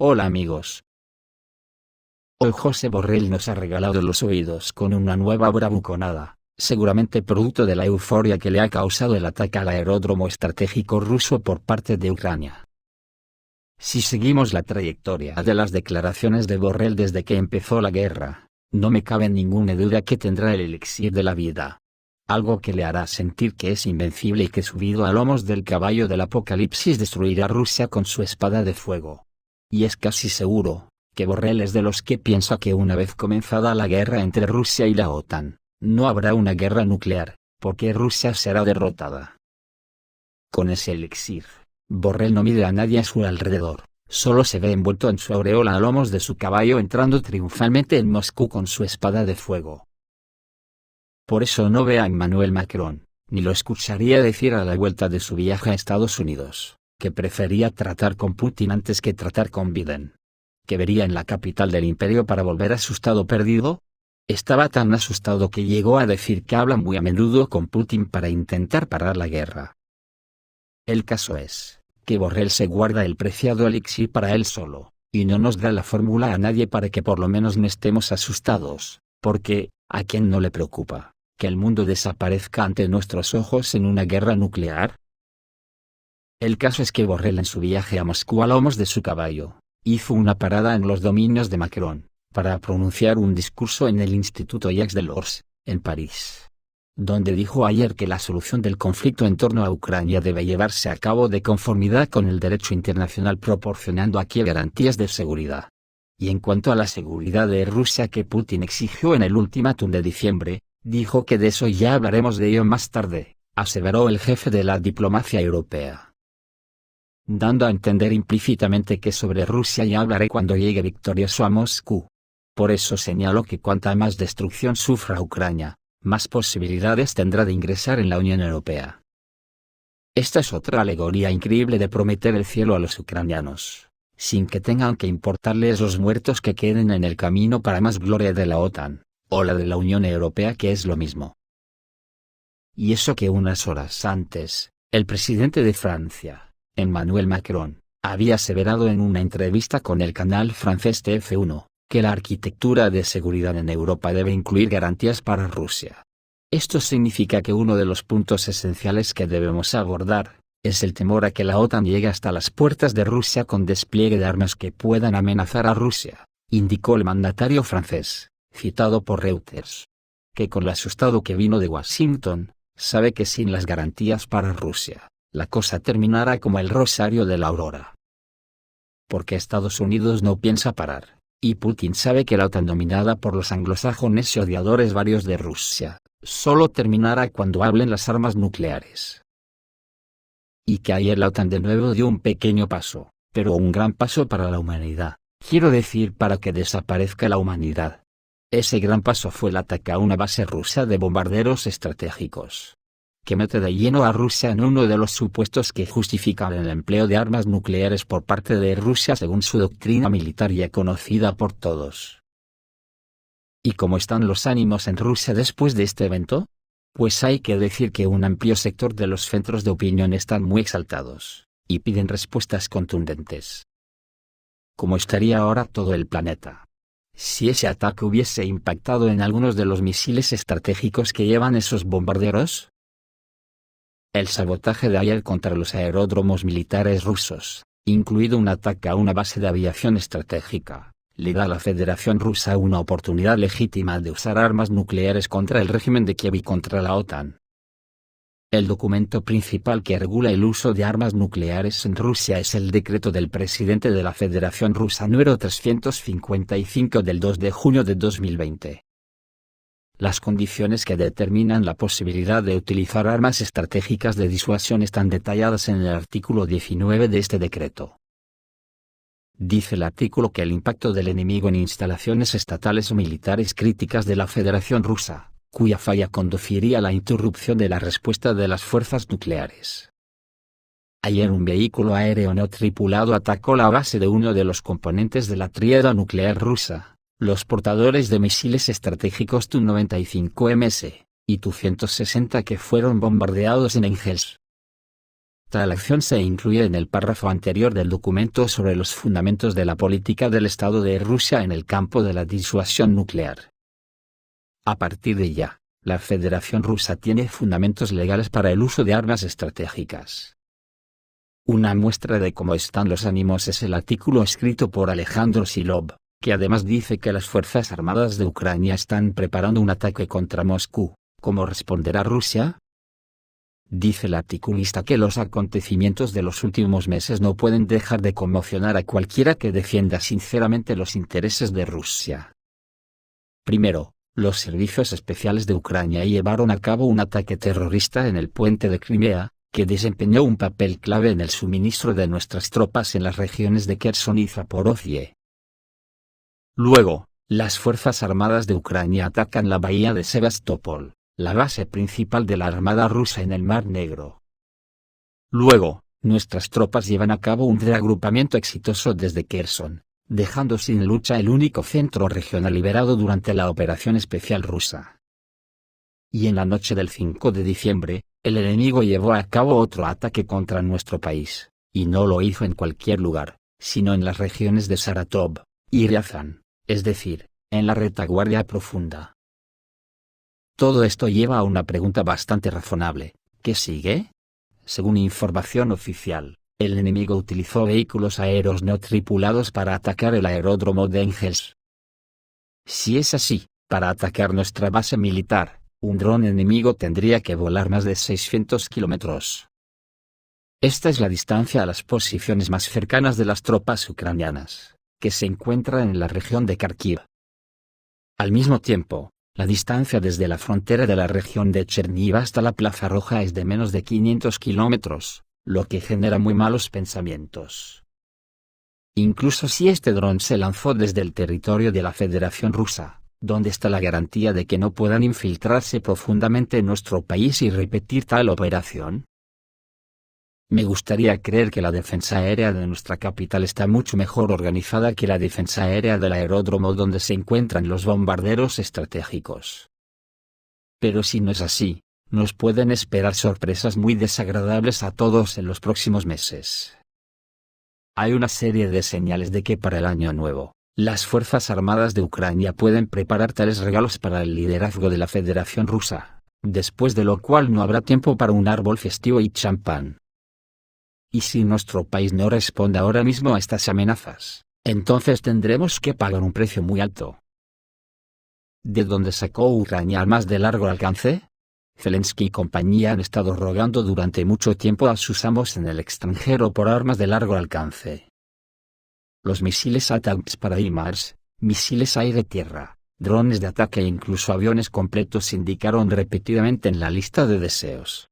Hola amigos. Hoy José Borrell nos ha regalado los oídos con una nueva bravuconada, seguramente producto de la euforia que le ha causado el ataque al aeródromo estratégico ruso por parte de Ucrania. Si seguimos la trayectoria de las declaraciones de Borrell desde que empezó la guerra, no me cabe ninguna duda que tendrá el elixir de la vida. Algo que le hará sentir que es invencible y que subido a lomos del caballo del apocalipsis destruirá Rusia con su espada de fuego. Y es casi seguro que Borrell es de los que piensa que una vez comenzada la guerra entre Rusia y la OTAN, no habrá una guerra nuclear, porque Rusia será derrotada. Con ese elixir, Borrell no mide a nadie a su alrededor, solo se ve envuelto en su aureola a lomos de su caballo entrando triunfalmente en Moscú con su espada de fuego. Por eso no ve a Emmanuel Macron, ni lo escucharía decir a la vuelta de su viaje a Estados Unidos, que prefería tratar con Putin antes que tratar con Biden. ¿Que vería en la capital del imperio para volver a su estado perdido? Estaba tan asustado que llegó a decir que habla muy a menudo con Putin para intentar parar la guerra. El caso es que Borrell se guarda el preciado elixir para él solo, y no nos da la fórmula a nadie para que por lo menos no estemos asustados, porque, ¿a quién no le preocupa que el mundo desaparezca ante nuestros ojos en una guerra nuclear? El caso es que Borrell en su viaje a Moscú a lomos de su caballo, hizo una parada en los dominios de Macron, para pronunciar un discurso en el Instituto Jacques Delors, en París, donde dijo ayer que la solución del conflicto en torno a Ucrania debe llevarse a cabo de conformidad con el derecho internacional proporcionando a Kiev garantías de seguridad. Y en cuanto a la seguridad de Rusia que Putin exigió en el ultimátum de diciembre, dijo que de eso ya hablaremos de ello más tarde, aseveró el jefe de la diplomacia europea, dando a entender implícitamente que sobre Rusia ya hablaré cuando llegue victorioso a Moscú. Por eso señaló que cuanta más destrucción sufra Ucrania, más posibilidades tendrá de ingresar en la Unión Europea. Esta es otra alegoría increíble de prometer el cielo a los ucranianos, sin que tengan que importarles los muertos que queden en el camino para más gloria de la OTAN, o la de la Unión Europea que es lo mismo. Y eso que unas horas antes, el presidente de Francia, Emmanuel Macron, había aseverado en una entrevista con el canal francés TF1, que la arquitectura de seguridad en Europa debe incluir garantías para Rusia. Esto significa que uno de los puntos esenciales que debemos abordar, es el temor a que la OTAN llegue hasta las puertas de Rusia con despliegue de armas que puedan amenazar a Rusia, indicó el mandatario francés, citado por Reuters, que con lo asustado que vino de Washington, sabe que sin las garantías para Rusia, la cosa terminará como el rosario de la aurora. Porque Estados Unidos no piensa parar, y Putin sabe que la OTAN dominada por los anglosajones y odiadores varios de Rusia, solo terminará cuando hablen las armas nucleares. Y que ayer la OTAN de nuevo dio un pequeño paso, pero un gran paso para la humanidad, quiero decir para que desaparezca la humanidad. Ese gran paso fue el ataque a una base rusa de bombarderos estratégicos, que mete de lleno a Rusia en uno de los supuestos que justifican el empleo de armas nucleares por parte de Rusia según su doctrina militar ya conocida por todos. ¿Y cómo están los ánimos en Rusia después de este evento? Pues hay que decir que un amplio sector de los centros de opinión están muy exaltados, y piden respuestas contundentes. ¿Cómo estaría ahora todo el planeta si ese ataque hubiese impactado en algunos de los misiles estratégicos que llevan esos bombarderos? El sabotaje de ayer contra los aeródromos militares rusos, incluido un ataque a una base de aviación estratégica, le da a la Federación Rusa una oportunidad legítima de usar armas nucleares contra el régimen de Kiev y contra la OTAN. El documento principal que regula el uso de armas nucleares en Rusia es el decreto del presidente de la Federación Rusa número 355 del 2 de junio de 2020. Las condiciones que determinan la posibilidad de utilizar armas estratégicas de disuasión están detalladas en el artículo 19 de este decreto. Dice el artículo que el impacto del enemigo en instalaciones estatales o militares críticas de la Federación Rusa, cuya falla conduciría a la interrupción de la respuesta de las fuerzas nucleares. Ayer un vehículo aéreo no tripulado atacó la base de uno de los componentes de la tríada nuclear rusa, los portadores de misiles estratégicos Tu-95MS y Tu-160 que fueron bombardeados en Engels. Tal acción se incluye en el párrafo anterior del documento sobre los fundamentos de la política del Estado de Rusia en el campo de la disuasión nuclear. A partir de ya, la Federación Rusa tiene fundamentos legales para el uso de armas estratégicas. Una muestra de cómo están los ánimos es el artículo escrito por Alejandro Silov, que además dice que las Fuerzas Armadas de Ucrania están preparando un ataque contra Moscú. ¿Cómo responderá Rusia? Dice el articulista que los acontecimientos de los últimos meses no pueden dejar de conmocionar a cualquiera que defienda sinceramente los intereses de Rusia. Primero, los servicios especiales de Ucrania llevaron a cabo un ataque terrorista en el puente de Crimea, que desempeñó un papel clave en el suministro de nuestras tropas en las regiones de Kherson y Zaporozhye. Luego, las Fuerzas Armadas de Ucrania atacan la bahía de Sebastopol, la base principal de la Armada rusa en el Mar Negro. Luego, nuestras tropas llevan a cabo un reagrupamiento exitoso desde Kherson, dejando sin lucha el único centro regional liberado durante la operación especial rusa. Y en la noche del 5 de diciembre, el enemigo llevó a cabo otro ataque contra nuestro país, y no lo hizo en cualquier lugar, sino en las regiones de Saratov y Ryazan, es decir, en la retaguardia profunda. Todo esto lleva a una pregunta bastante razonable: ¿qué sigue? Según información oficial, el enemigo utilizó vehículos aéreos no tripulados para atacar el aeródromo de Engels. Si es así, para atacar nuestra base militar, un dron enemigo tendría que volar más de 600 kilómetros. Esta es la distancia a las posiciones más cercanas de las tropas ucranianas, que se encuentran en la región de Kharkiv. Al mismo tiempo, la distancia desde la frontera de la región de Chernihiv hasta la Plaza Roja es de menos de 500 kilómetros, lo que genera muy malos pensamientos. Incluso si este dron se lanzó desde el territorio de la Federación Rusa, ¿dónde está la garantía de que no puedan infiltrarse profundamente en nuestro país y repetir tal operación? Me gustaría creer que la defensa aérea de nuestra capital está mucho mejor organizada que la defensa aérea del aeródromo donde se encuentran los bombarderos estratégicos. Pero si no es así, nos pueden esperar sorpresas muy desagradables a todos en los próximos meses. Hay una serie de señales de que para el año nuevo, las Fuerzas Armadas de Ucrania pueden preparar tales regalos para el liderazgo de la Federación Rusa, después de lo cual no habrá tiempo para un árbol festivo y champán. Y si nuestro país no responde ahora mismo a estas amenazas, entonces tendremos que pagar un precio muy alto. ¿De dónde sacó Ucrania armas de largo alcance? Zelensky y compañía han estado rogando durante mucho tiempo a sus amos en el extranjero por armas de largo alcance. Los misiles ATACMS para HIMARS, misiles aire-tierra, drones de ataque e incluso aviones completos se indicaron repetidamente en la lista de deseos.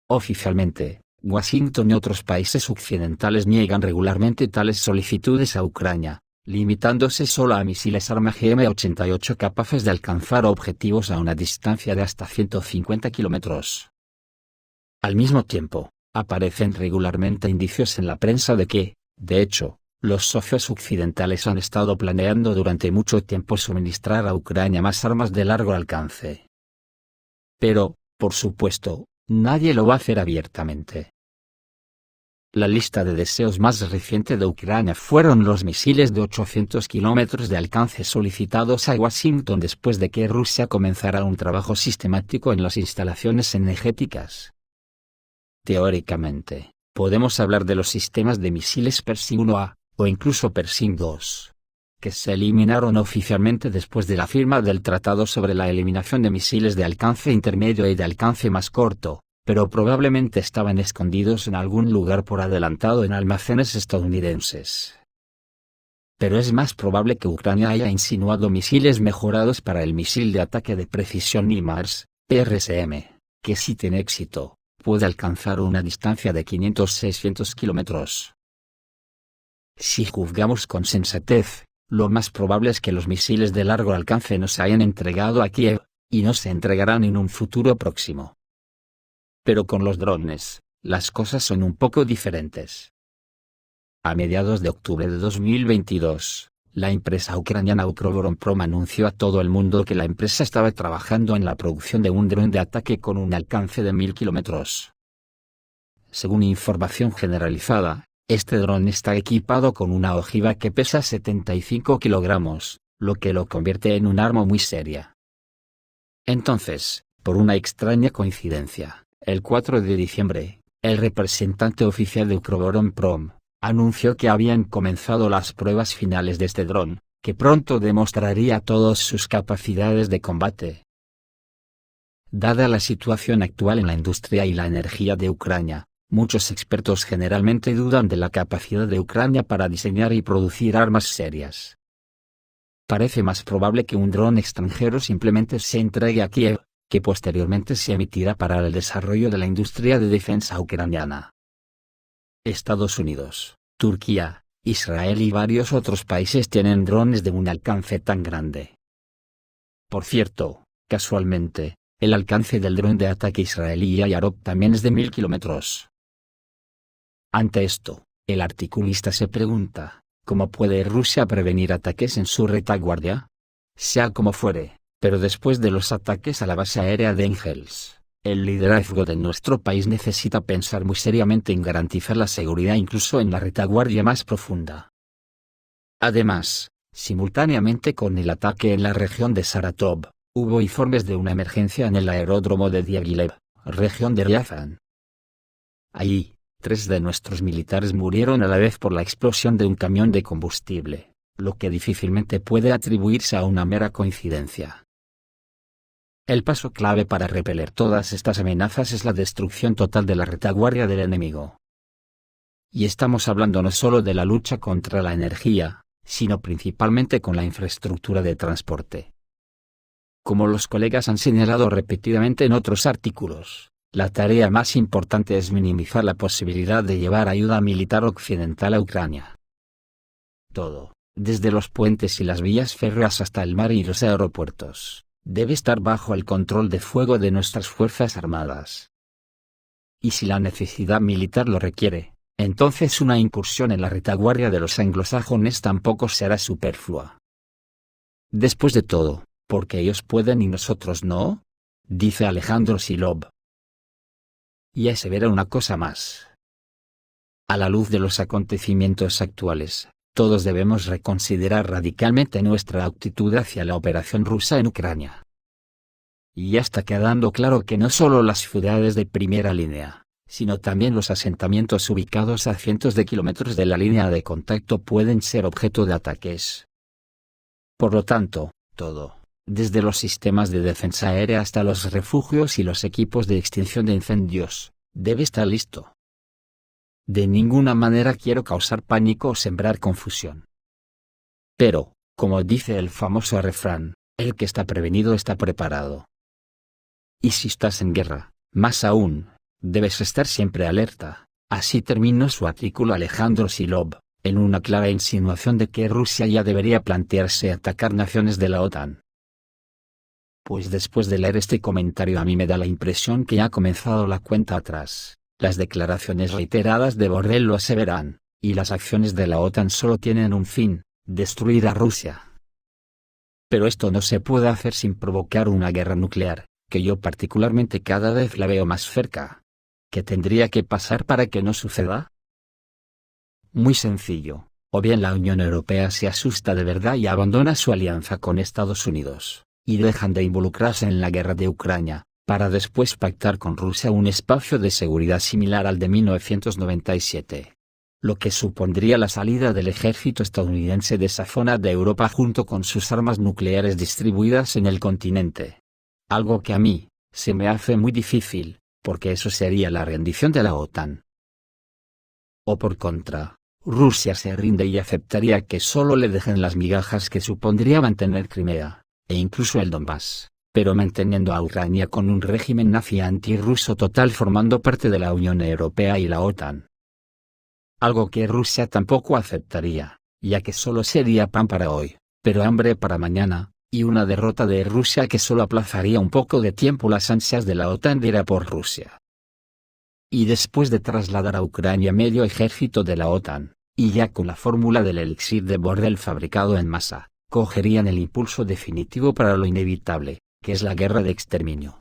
Oficialmente, Washington y otros países occidentales niegan regularmente tales solicitudes a Ucrania, limitándose solo a misiles arma GM-88 capaces de alcanzar objetivos a una distancia de hasta 150 kilómetros. Al mismo tiempo, aparecen regularmente indicios en la prensa de que, de hecho, los socios occidentales han estado planeando durante mucho tiempo suministrar a Ucrania más armas de largo alcance. Pero, por supuesto, nadie lo va a hacer abiertamente. La lista de deseos más reciente de Ucrania fueron los misiles de 800 kilómetros de alcance solicitados a Washington después de que Rusia comenzara un trabajo sistemático en las instalaciones energéticas. Teóricamente, podemos hablar de los sistemas de misiles Pershing 1A, o incluso Pershing 2, que se eliminaron oficialmente después de la firma del Tratado sobre la Eliminación de Misiles de Alcance Intermedio y de Alcance Más Corto, pero probablemente estaban escondidos en algún lugar por adelantado en almacenes estadounidenses. Pero es más probable que Ucrania haya insinuado misiles mejorados para el misil de ataque de precisión HIMARS, PRSM, que si tiene éxito, puede alcanzar una distancia de 500-600 kilómetros. Si juzgamos con sensatez, lo más probable es que los misiles de largo alcance no se hayan entregado a Kiev, y no se entregarán en un futuro próximo. Pero con los drones, las cosas son un poco diferentes. A mediados de octubre de 2022, la empresa ucraniana Ukrovoronprom anunció a todo el mundo que la empresa estaba trabajando en la producción de un dron de ataque con un alcance de 1000 kilómetros. Según información generalizada, este dron está equipado con una ojiva que pesa 75 kilogramos, lo que lo convierte en un arma muy seria. Entonces, por una extraña coincidencia, el 4 de diciembre, el representante oficial de Ukroboronprom anunció que habían comenzado las pruebas finales de este dron, que pronto demostraría todas sus capacidades de combate. Dada la situación actual en la industria y la energía de Ucrania, muchos expertos generalmente dudan de la capacidad de Ucrania para diseñar y producir armas serias. Parece más probable que un dron extranjero simplemente se entregue a Kiev, que posteriormente se emitirá para el desarrollo de la industria de defensa ucraniana. Estados Unidos, Turquía, Israel y varios otros países tienen drones de un alcance tan grande. Por cierto, casualmente, el alcance del dron de ataque israelí Yarok también es de 1000 kilómetros. Ante esto, el articulista se pregunta, ¿cómo puede Rusia prevenir ataques en su retaguardia? Sea como fuere, pero después de los ataques a la base aérea de Engels, el liderazgo de nuestro país necesita pensar muy seriamente en garantizar la seguridad incluso en la retaguardia más profunda. Además, simultáneamente con el ataque en la región de Saratov, hubo informes de una emergencia en el aeródromo de Diaghilev, región de Ryazan. Allí, 3 de nuestros militares murieron a la vez por la explosión de un camión de combustible, lo que difícilmente puede atribuirse a una mera coincidencia. El paso clave para repeler todas estas amenazas es la destrucción total de la retaguardia del enemigo. Y estamos hablando no solo de la lucha contra la energía, sino principalmente con la infraestructura de transporte. Como los colegas han señalado repetidamente en otros artículos, la tarea más importante es minimizar la posibilidad de llevar ayuda militar occidental a Ucrania. Todo, desde los puentes y las vías férreas hasta el mar y los aeropuertos, debe estar bajo el control de fuego de nuestras fuerzas armadas. Y si la necesidad militar lo requiere, entonces una incursión en la retaguardia de los anglosajones tampoco será superflua. Después de todo, ¿porque ellos pueden y nosotros no?, dice Alejandro Silov. Y asevera una cosa más. A la luz de los acontecimientos actuales, todos debemos reconsiderar radicalmente nuestra actitud hacia la operación rusa en Ucrania. Y ya está quedando claro que no solo las ciudades de primera línea, sino también los asentamientos ubicados a cientos de kilómetros de la línea de contacto pueden ser objeto de ataques. Por lo tanto, todo, desde los sistemas de defensa aérea hasta los refugios y los equipos de extinción de incendios, debe estar listo. De ninguna manera quiero causar pánico o sembrar confusión. Pero, como dice el famoso refrán, el que está prevenido está preparado. Y si estás en guerra, más aún, debes estar siempre alerta. Así terminó su artículo Alejandro Silov, en una clara insinuación de que Rusia ya debería plantearse atacar naciones de la OTAN. Pues después de leer este comentario a mí me da la impresión que ya ha comenzado la cuenta atrás. Las declaraciones reiteradas de Borrell lo aseveran, y las acciones de la OTAN solo tienen un fin: destruir a Rusia. Pero esto no se puede hacer sin provocar una guerra nuclear, que yo particularmente cada vez la veo más cerca. ¿Qué tendría que pasar para que no suceda? Muy sencillo, o bien la Unión Europea se asusta de verdad y abandona su alianza con Estados Unidos, y dejan de involucrarse en la guerra de Ucrania, para después pactar con Rusia un espacio de seguridad similar al de 1997. Lo que supondría la salida del ejército estadounidense de esa zona de Europa junto con sus armas nucleares distribuidas en el continente. Algo que a mí, se me hace muy difícil, porque eso sería la rendición de la OTAN. O por contra, Rusia se rinde y aceptaría que solo le dejen las migajas que supondría mantener Crimea, e incluso el Donbass, pero manteniendo a Ucrania con un régimen nazi antirruso total formando parte de la Unión Europea y la OTAN. Algo que Rusia tampoco aceptaría, ya que solo sería pan para hoy, pero hambre para mañana, y una derrota de Rusia que solo aplazaría un poco de tiempo las ansias de la OTAN de ir a por Rusia. Y después de trasladar a Ucrania medio ejército de la OTAN, y ya con la fórmula del elixir de Borrell fabricado en masa, cogerían el impulso definitivo para lo inevitable, que es la guerra de exterminio.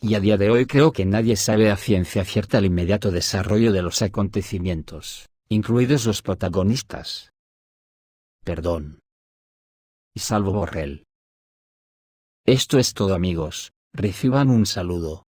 y a día de hoy creo que nadie sabe a ciencia cierta el inmediato desarrollo de los acontecimientos, incluidos los protagonistas. Perdón. Y salvo Borrell. Esto es todo amigos, reciban un saludo.